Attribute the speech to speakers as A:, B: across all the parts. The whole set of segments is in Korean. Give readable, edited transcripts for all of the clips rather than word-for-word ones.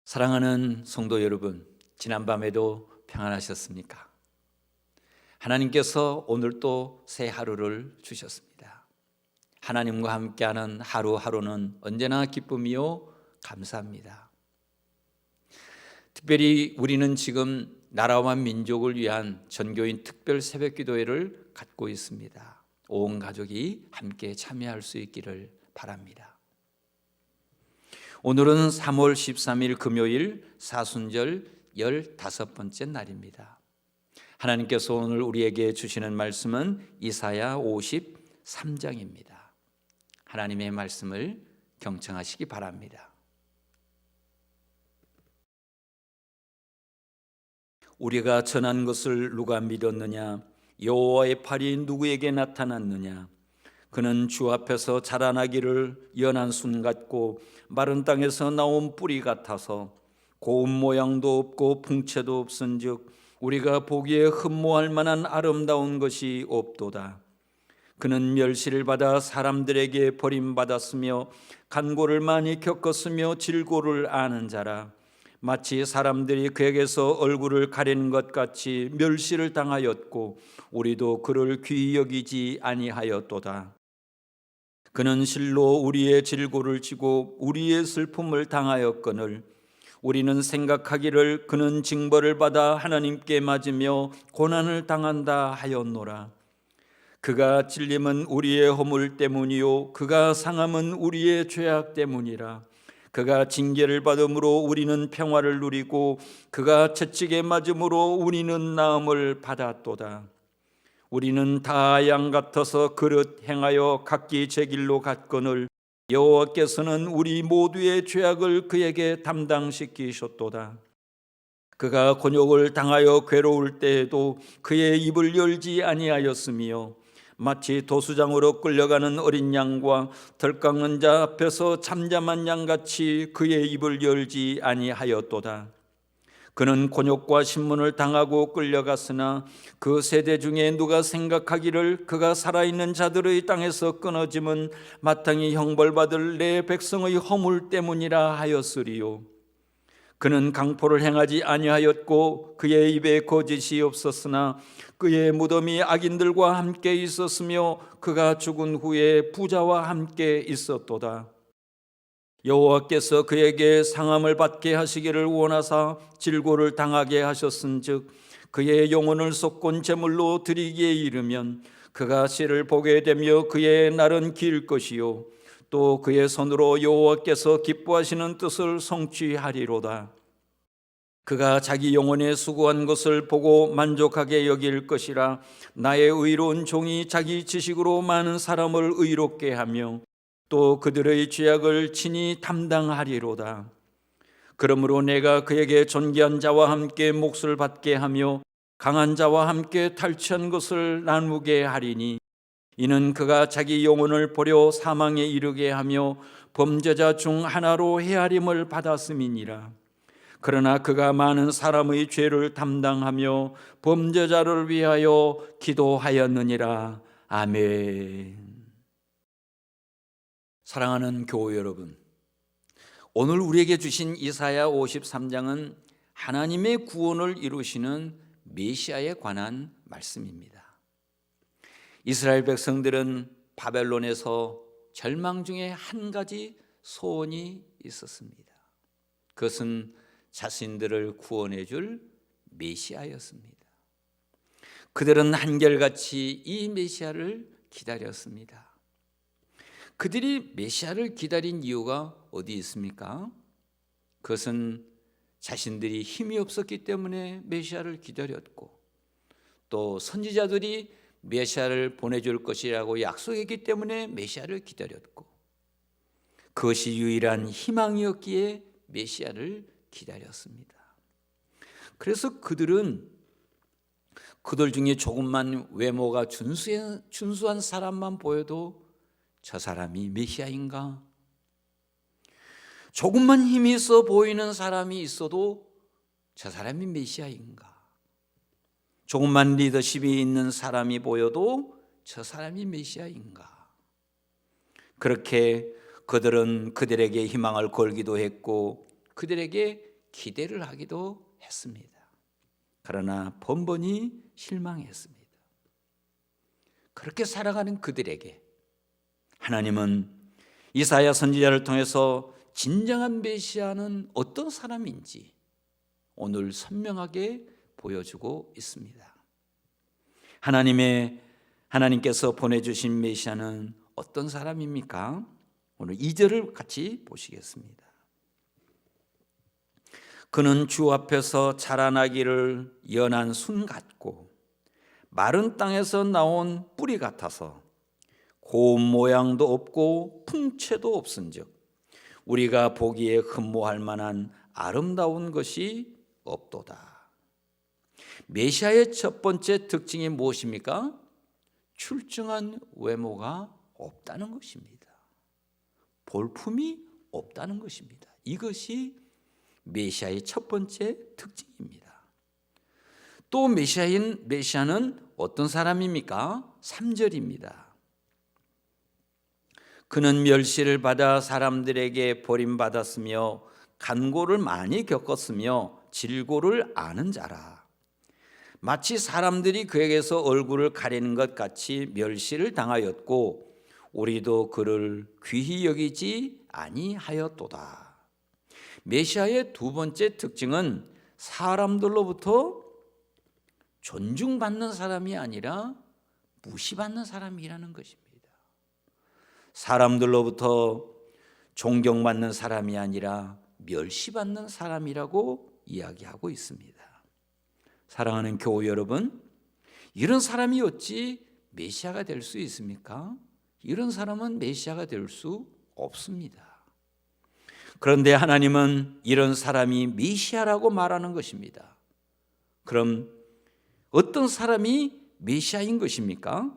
A: 사랑하는 성도 여러분, 지난밤에도 평안하셨습니까? 하나님께서 오늘 또 새 하루를 주셨습니다. 하나님과 함께하는 하루하루는 언제나 기쁨이요 감사합니다. 특별히 우리는 지금 나라와 민족을 위한 전교인 특별 새벽기도회를 갖고 있습니다. 온 가족이 함께 참여할 수 있기를 바랍니다. 오늘은 3월 13일 금요일 사순절 15번째 날입니다. 하나님께서 오늘 우리에게 주시는 말씀은 이사야 53장입니다. 하나님의 말씀을 경청하시기 바랍니다. 우리가 전한 것을 누가 믿었느냐? 여호와의 팔이 누구에게 나타났느냐? 그는 주 앞에서 자라나기를 연한 순 같고 마른 땅에서 나온 뿌리 같아서 고운 모양도 없고 풍채도 없은즉 우리가 보기에 흠모할 만한 아름다운 것이 없도다. 그는 멸시를 받아 사람들에게 버림받았으며 간고를 많이 겪었으며 질고를 아는 자라. 마치 사람들이 그에게서 얼굴을 가리는 것 같이 멸시를 당하였고 우리도 그를 귀히 여기지 아니하였도다. 그는 실로 우리의 질고를 지고 우리의 슬픔을 당하였거늘 우리는 생각하기를 그는 징벌을 받아 하나님께 맞으며 고난을 당한다 하였노라. 그가 찔림은 우리의 허물 때문이요 그가 상함은 우리의 죄악 때문이라. 그가 징계를 받음으로 우리는 평화를 누리고 그가 채찍에 맞음으로 우리는 나음을 받았도다. 우리는 다 양 같아서 그릇 행하여 각기 제 길로 갔거늘 여호와께서는 우리 모두의 죄악을 그에게 담당시키셨도다. 그가 곤욕을 당하여 괴로울 때에도 그의 입을 열지 아니하였으며 마치 도수장으로 끌려가는 어린 양과 덜 깎는 자 앞에서 잠잠한 양같이 그의 입을 열지 아니하였도다. 그는 곤욕과 신문을 당하고 끌려갔으나 그 세대 중에 누가 생각하기를 그가 살아있는 자들의 땅에서 끊어짐은 마땅히 형벌받을 내 백성의 허물 때문이라 하였으리요. 그는 강포를 행하지 아니하였고 그의 입에 거짓이 없었으나 그의 무덤이 악인들과 함께 있었으며 그가 죽은 후에 부자와 함께 있었도다. 여호와께서 그에게 상함을 받게 하시기를 원하사 질고를 당하게 하셨은즉 그의 영혼을 속건 제물로 드리기에 이르면 그가 씨를 보게 되며 그의 날은 길 것이요 또 그의 손으로 여호와께서 기뻐하시는 뜻을 성취하리로다. 그가 자기 영혼에 수고한 것을 보고 만족하게 여길 것이라. 나의 의로운 종이 자기 지식으로 많은 사람을 의롭게 하며 또 그들의 죄악을 친히 담당하리로다. 그러므로 내가 그에게 존귀한 자와 함께 몫을 받게 하며 강한 자와 함께 탈취한 것을 나누게 하리니 이는 그가 자기 영혼을 버려 사망에 이르게 하며 범죄자 중 하나로 헤아림을 받았음이니라. 그러나 그가 많은 사람의 죄를 담당하며 범죄자를 위하여 기도하였느니라. 아멘. 사랑하는 교우 여러분, 오늘 우리에게 주신 이사야 53장은 하나님의 구원을 이루시는 메시아에 관한 말씀입니다. 이스라엘 백성들은 바벨론에서 절망 중에 한 가지 소원이 있었습니다. 그것은 자신들을 구원해 줄 메시아였습니다. 그들은 한결같이 이 메시아를 기다렸습니다. 그들이 메시아를 기다린 이유가 어디 있습니까? 그것은 자신들이 힘이 없었기 때문에 메시아를 기다렸고 또 선지자들이 메시아를 보내줄 것이라고 약속했기 때문에 메시아를 기다렸고 그것이 유일한 희망이었기에 메시아를 기다렸습니다. 그래서 그들 중에 조금만 외모가 준수한 사람만 보여도 저 사람이 메시아인가? 조금만 힘이 있어 보이는 사람이 있어도 저 사람이 메시아인가? 조금만 리더십이 있는 사람이 보여도 저 사람이 메시아인가? 그렇게 그들은 그들에게 희망을 걸기도 했고 그들에게 기대를 하기도 했습니다. 그러나 번번이 실망했습니다. 그렇게 살아가는 그들에게 하나님은 이사야 선지자를 통해서 진정한 메시아는 어떤 사람인지 오늘 선명하게 보여주고 있습니다. 하나님께서 보내주신 메시아는 어떤 사람입니까? 오늘 2절을 같이 보시겠습니다. 그는 주 앞에서 자라나기를 연한 순 같고 마른 땅에서 나온 뿌리 같아서 고운 모양도 없고 풍채도 없은즉 우리가 보기에 흠모할 만한 아름다운 것이 없도다. 메시아의 첫 번째 특징이 무엇입니까? 출중한 외모가 없다는 것입니다. 볼품이 없다는 것입니다. 이것이 메시아의 첫 번째 특징입니다. 또 메시아는 어떤 사람입니까? 3절입니다. 그는 멸시를 받아 사람들에게 버림받았으며 간고를 많이 겪었으며 질고를 아는 자라. 마치 사람들이 그에게서 얼굴을 가리는 것 같이 멸시를 당하였고 우리도 그를 귀히 여기지 아니하였도다. 메시아의 두 번째 특징은 사람들로부터 존중받는 사람이 아니라 무시받는 사람이라는 것입니다. 사람들로부터 존경받는 사람이 아니라 멸시받는 사람이라고 이야기하고 있습니다. 사랑하는 교우 여러분, 이런 사람이 어찌 메시아가 될 수 있습니까? 이런 사람은 메시아가 될 수 없습니다. 그런데 하나님은 이런 사람이 메시아라고 말하는 것입니다. 그럼 어떤 사람이 메시아인 것입니까?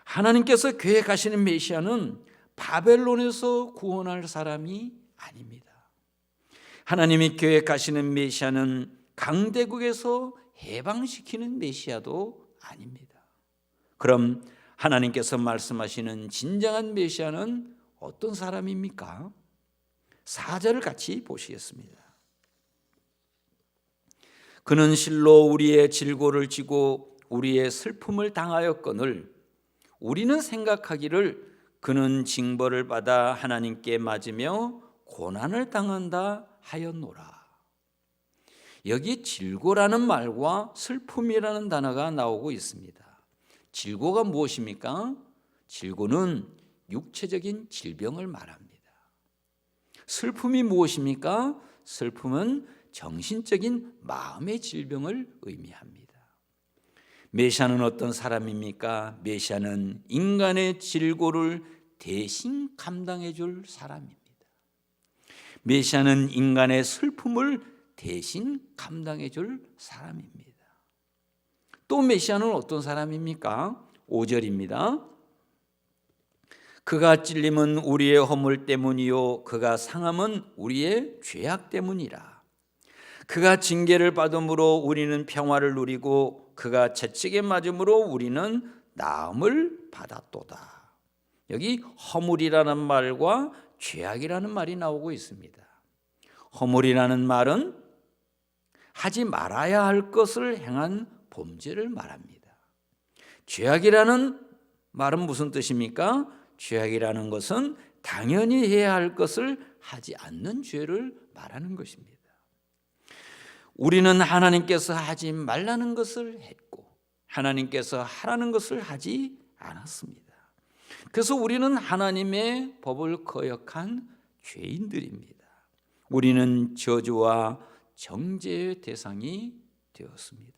A: 하나님께서 계획하시는 메시아는 바벨론에서 구원할 사람이 아닙니다. 하나님이 계획하시는 메시아는 강대국에서 해방시키는 메시아도 아닙니다. 그럼 하나님께서 말씀하시는 진정한 메시아는 어떤 사람입니까? 4절을 같이 보시겠습니다. 그는 실로 우리의 질고를 지고 우리의 슬픔을 당하였거늘 우리는 생각하기를 그는 징벌을 받아 하나님께 맞으며 고난을 당한다 하였노라. 여기 질고라는 말과 슬픔이라는 단어가 나오고 있습니다. 질고가 무엇입니까? 질고는 육체적인 질병을 말합니다. 슬픔이 무엇입니까? 슬픔은 정신적인 마음의 질병을 의미합니다. 메시아는 어떤 사람입니까? 메시아는 인간의 질고를 대신 감당해 줄 사람입니다. 메시아는 인간의 슬픔을 대신 감당해 줄 사람입니다. 또 메시아는 어떤 사람입니까? 5절입니다. 그가 찔림은 우리의 허물 때문이요 그가 상함은 우리의 죄악 때문이라. 그가 징계를 받음으로 우리는 평화를 누리고 그가 채찍에 맞음으로 우리는 나음을 받았도다. 여기 허물이라는 말과 죄악이라는 말이 나오고 있습니다. 허물이라는 말은 하지 말아야 할 것을 행한 범죄를 말합니다. 죄악이라는 말은 무슨 뜻입니까? 죄악이라는 것은 당연히 해야 할 것을 하지 않는 죄를 말하는 것입니다. 우리는 하나님께서 하지 말라는 것을 했고 하나님께서 하라는 것을 하지 않았습니다. 그래서 우리는 하나님의 법을 거역한 죄인들입니다. 우리는 저주와 정죄의 대상이 되었습니다.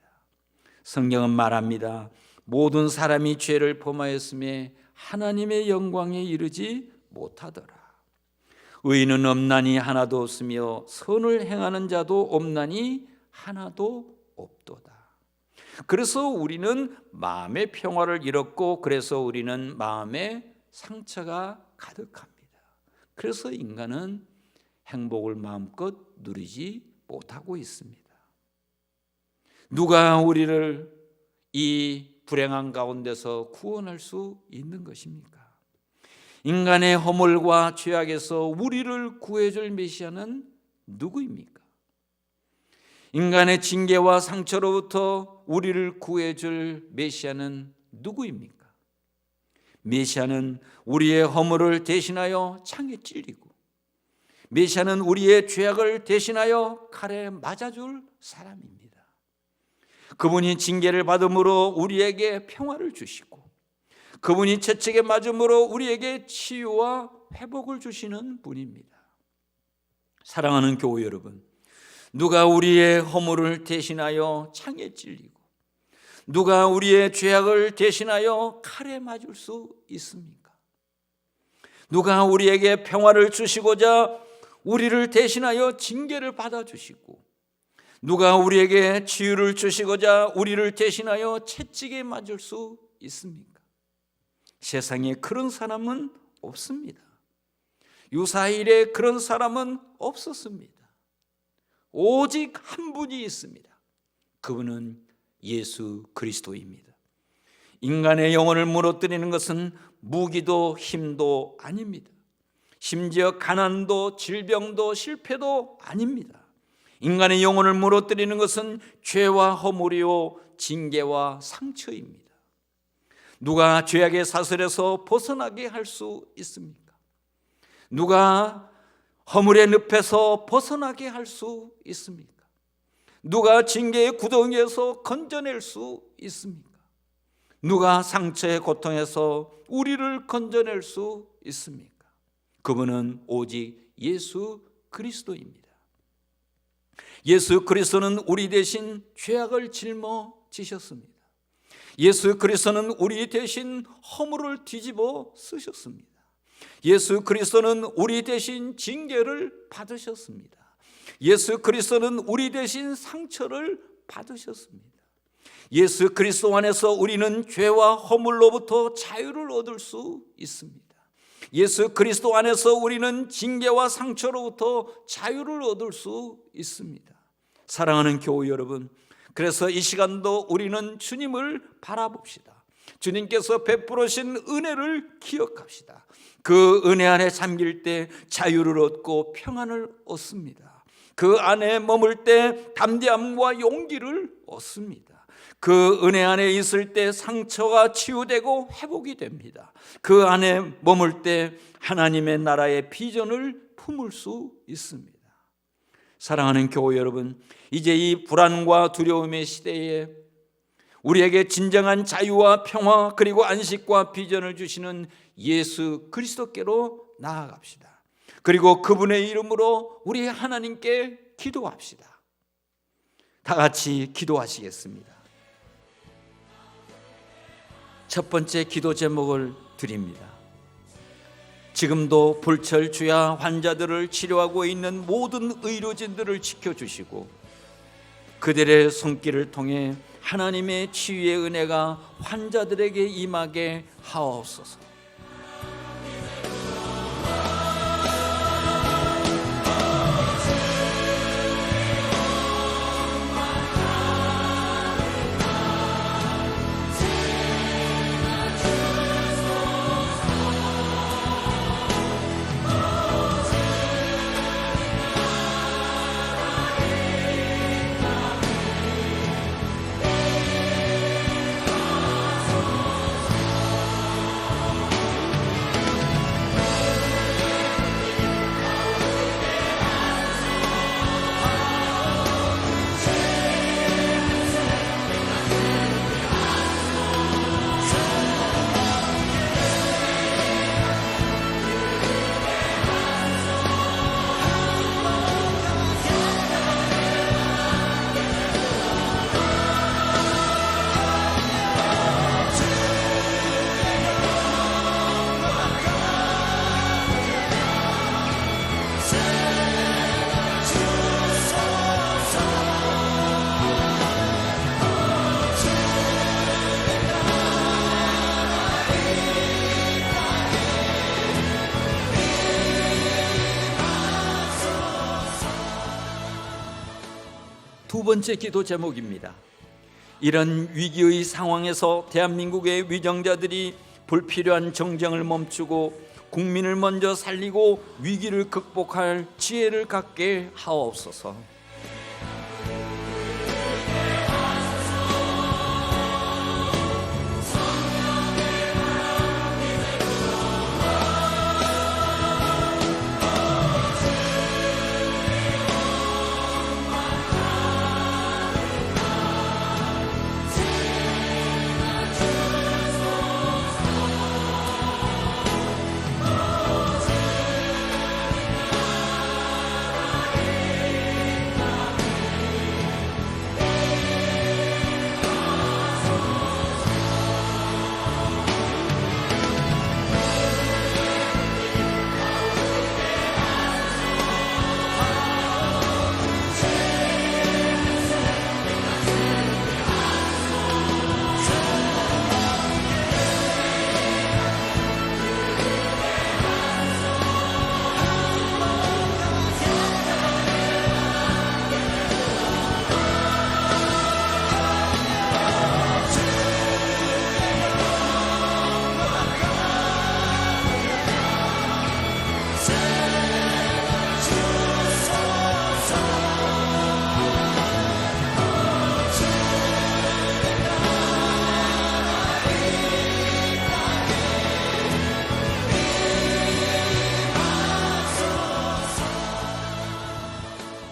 A: 성경은 말합니다. 모든 사람이 죄를 범하였음에 하나님의 영광에 이르지 못하더라. 의인은 없나니 하나도 없으며 선을 행하는 자도 없나니 하나도 없도다. 그래서 우리는 마음의 평화를 잃었고 그래서 우리는 마음에 상처가 가득합니다. 그래서 인간은 행복을 마음껏 누리지 못하고 있습니다. 누가 우리를 이 불행한 가운데서 구원할 수 있는 것입니까? 인간의 허물과 죄악에서 우리를 구해줄 메시아는 누구입니까? 인간의 징계와 상처로부터 우리를 구해줄 메시아는 누구입니까? 메시아는 우리의 허물을 대신하여 창에 찔리고, 메시아는 우리의 죄악을 대신하여 칼에 맞아줄 사람입니다. 그분이 징계를 받음으로 우리에게 평화를 주시고, 그분이 채찍에 맞음으로 우리에게 치유와 회복을 주시는 분입니다. 사랑하는 교회 여러분, 누가 우리의 허물을 대신하여 창에 찔리고, 누가 우리의 죄악을 대신하여 칼에 맞을 수 있습니까? 누가 우리에게 평화를 주시고자 우리를 대신하여 징계를 받아주시고, 누가 우리에게 치유를 주시고자 우리를 대신하여 채찍에 맞을 수 있습니까? 세상에 그런 사람은 없습니다. 유사일에 그런 사람은 없었습니다. 오직 한 분이 있습니다. 그분은 예수 그리스도입니다. 인간의 영혼을 무너뜨리는 것은 무기도 힘도 아닙니다. 심지어 가난도 질병도 실패도 아닙니다. 인간의 영혼을 무너뜨리는 것은 죄와 허물이요 징계와 상처입니다. 누가 죄악의 사슬에서 벗어나게 할 수 있습니까? 누가 허물의 늪에서 벗어나게 할 수 있습니까? 누가 징계의 구덩이에서 건져낼 수 있습니까? 누가 상처의 고통에서 우리를 건져낼 수 있습니까? 그분은 오직 예수 그리스도입니다. 예수 그리스도는 우리 대신 죄악을 짊어지셨습니다. 예수 그리스도는 우리 대신 허물을 뒤집어 쓰셨습니다. 예수 그리스도는 우리 대신 징계를 받으셨습니다. 예수 그리스도는 우리 대신 상처를 받으셨습니다. 예수 그리스도 안에서 우리는 죄와 허물로부터 자유를 얻을 수 있습니다. 예수 그리스도 안에서 우리는 징계와 상처로부터 자유를 얻을 수 있습니다. 사랑하는 교회 여러분, 그래서 이 시간도 우리는 주님을 바라봅시다. 주님께서 베풀으신 은혜를 기억합시다. 그 은혜 안에 잠길 때 자유를 얻고 평안을 얻습니다. 그 안에 머물 때 담대함과 용기를 얻습니다. 그 은혜 안에 있을 때 상처가 치유되고 회복이 됩니다. 그 안에 머물 때 하나님의 나라의 비전을 품을 수 있습니다. 사랑하는 교회 여러분, 이제 이 불안과 두려움의 시대에 우리에게 진정한 자유와 평화 그리고 안식과 비전을 주시는 예수 그리스도께로 나아갑시다. 그리고 그분의 이름으로 우리 하나님께 기도합시다. 다 같이 기도하시겠습니다. 첫 번째 기도 제목을 드립니다. 지금도 불철주야 환자들을 치료하고 있는 모든 의료진들을 지켜주시고 그들의 손길을 통해 하나님의 치유의 은혜가 환자들에게 임하게 하옵소서. 두 번째 기도 제목입니다. 이런 위기의 상황에서 대한민국의 위정자들이 불필요한 정쟁을 멈추고 국민을 먼저 살리고 위기를 극복할 지혜를 갖게 하옵소서.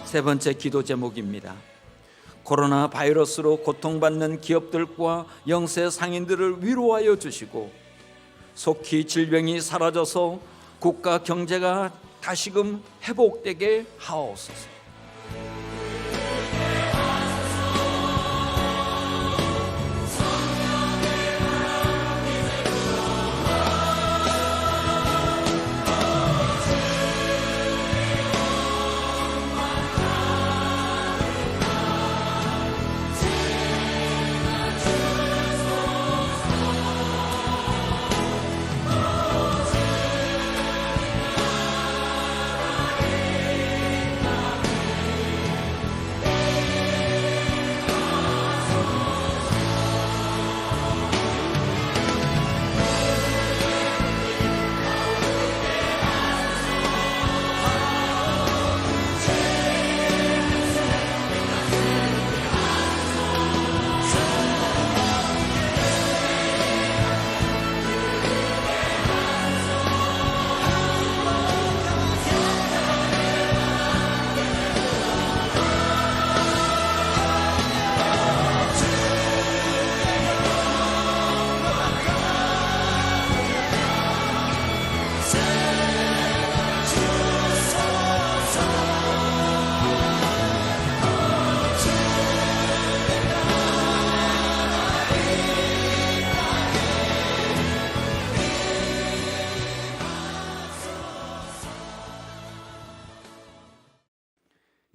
A: 세 번째 기도 제목입니다. 코로나 바이러스로 고통받는 기업들과 영세 상인들을 위로하여 주시고 속히 질병이 사라져서 국가 경제가 다시금 회복되게 하옵소서.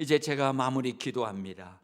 A: 이제 제가 마무리 기도합니다.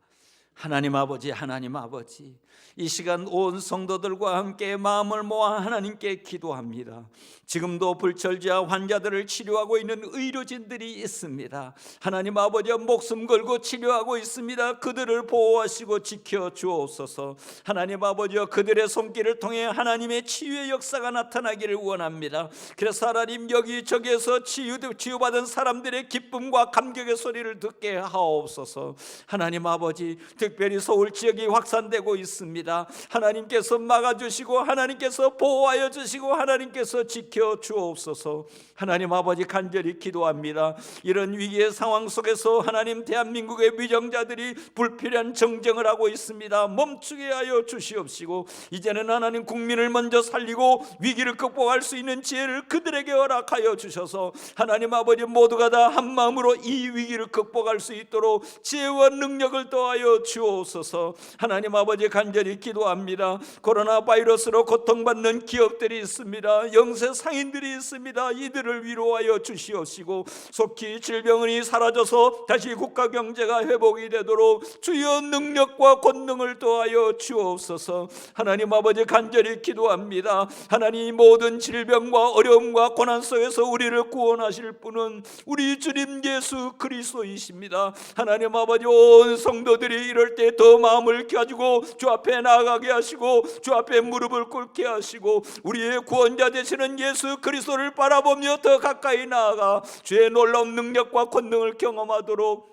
A: 하나님 아버지, 하나님 아버지, 이 시간 온 성도들과 함께 마음을 모아 하나님께 기도합니다. 지금도 불철주야 환자들을 치료하고 있는 의료진들이 있습니다. 하나님 아버지, 목숨 걸고 치료하고 있습니다. 그들을 보호하시고 지켜 주옵소서. 하나님 아버지, 그들의 손길을 통해 하나님의 치유의 역사가 나타나기를 원합니다. 그래서 하나님 여기저기에서 치유받은 사람들의 기쁨과 감격의 소리를 듣게 하옵소서. 하나님 아버지, 특별히 서울 지역이 확산되고 있습니다. 하나님께서 막아주시고 하나님께서 보호하여 주시고 하나님께서 지켜 주옵소서. 하나님 아버지, 간절히 기도합니다. 이런 위기의 상황 속에서 하나님, 대한민국의 위정자들이 불필요한 정쟁을 하고 있습니다. 멈추게 하여 주시옵시고 이제는 하나님, 국민을 먼저 살리고 위기를 극복할 수 있는 지혜를 그들에게 허락하여 주셔서 하나님 아버지, 모두가 다 한마음으로 이 위기를 극복할 수 있도록 지혜와 능력을 더하여 주옵소서. 하나님 아버지, 간절히 기도합니다. 코로나 바이러스로 고통받는 기업들이 있습니다. 영세 상인들이 있습니다. 이들을 위로하여 주시옵시고 속히 질병이 사라져서 다시 국가 경제가 회복이 되도록 주여 능력과 권능을 더하여 주옵소서. 하나님 아버지, 간절히 기도합니다. 하나님, 모든 질병과 어려움과 고난 속에서 우리를 구원하실 분은 우리 주님 예수 그리스도이십니다. 하나님 아버지, 온 성도들이 이럴 때 더 마음을 가지고 주 앞에 나아가게 하시고 주 앞에 무릎을 꿇게 하시고 우리의 구원자 되시는 예수 그리스도를 바라보며 더 가까이 나아가 주의 놀라운 능력과 권능을 경험하도록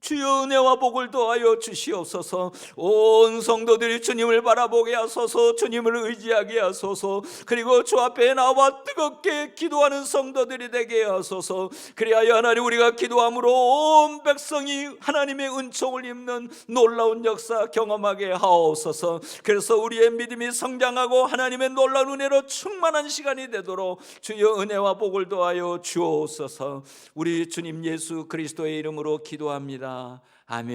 A: 주여 은혜와 복을 더하여 주시옵소서. 온 성도들이 주님을 바라보게 하소서. 주님을 의지하게 하소서. 그리고 주 앞에 나와 뜨겁게 기도하는 성도들이 되게 하소서. 그리하여 하나님, 우리가 기도함으로 온 백성이 하나님의 은총을 입는 놀라운 역사 경험하게 하옵소서. 그래서 우리의 믿음이 성장하고 하나님의 놀라운 은혜로 충만한 시간이 되도록 주여 은혜와 복을 더하여 주옵소서. 우리 주님 예수 그리스도의 이름으로 기도합니다. 아멘.